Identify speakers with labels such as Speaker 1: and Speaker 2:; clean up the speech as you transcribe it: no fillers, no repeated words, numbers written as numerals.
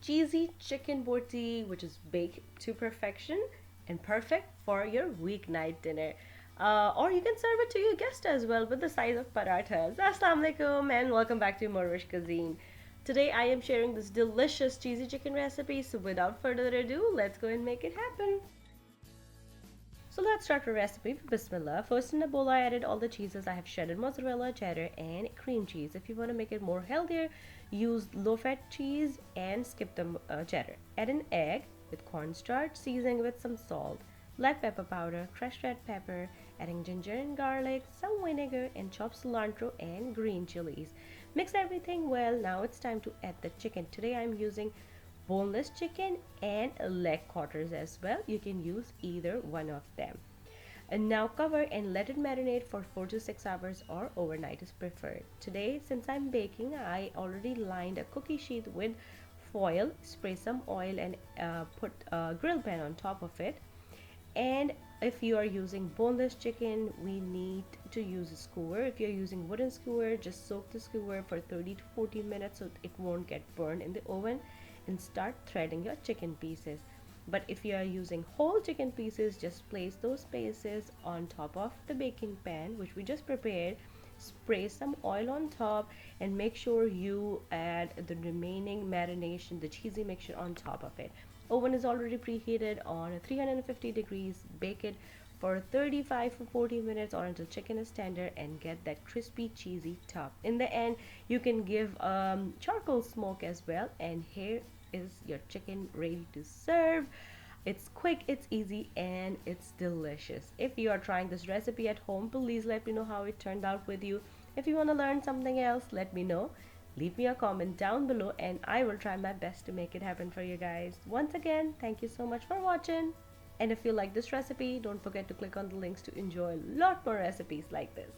Speaker 1: cheesy chicken boti, which is baked to perfection and perfect for your weeknight dinner. Or you can serve it to your guest as well with the size of parathas. Assalamu alaikum and welcome back to morEwish cuisine. Today I am sharing this delicious cheesy chicken recipe, so without further ado, let's go and make it happen. So let's start the recipe with Bismillah. First in a bowl I added all the cheeses. I have shredded mozzarella, cheddar and cream cheese. If you want to make it more healthier, use low fat cheese and skip the cheddar. Add an egg with cornstarch, seasoning with some salt, black pepper powder, crushed red pepper, adding ginger and garlic, some vinegar and chopped cilantro and green chilies. Mix everything well. Now it's time to add the chicken. Today I'm using boneless chicken and leg quarters as well. You can use either one of them. And now cover and let it marinate for 4 to 6 hours or overnight is preferred. Today, since I'm baking, I already lined a cookie sheet with foil, spray some oil and put a grill pan on top of it. And if you are using boneless chicken, we need to use a skewer. If you're using wooden skewer, just soak the skewer for 30 to 40 minutes so it won't get burned in the oven, and start threading your chicken pieces. But if you are using whole chicken pieces, just place those pieces on top of the baking pan which we just prepared, spray some oil on top and make sure you add the remaining marination, the cheesy mixture on top of it. Oven is already preheated on 350 degrees. Bake it for 35 to 40 minutes or until chicken is tender and get that crispy cheesy top. In the end, you can give charcoal smoke as well, and here is your chicken ready to serve. It's quick, it's easy, and it's delicious. If you are trying this recipe at home, please let me know how it turned out with you. If you want to learn something else, let me know. Leave me a comment down below and I will try my best to make it happen for you guys. Once again, thank you so much for watching. And if you like this recipe, don't forget to click on the links to enjoy a lot more recipes like this.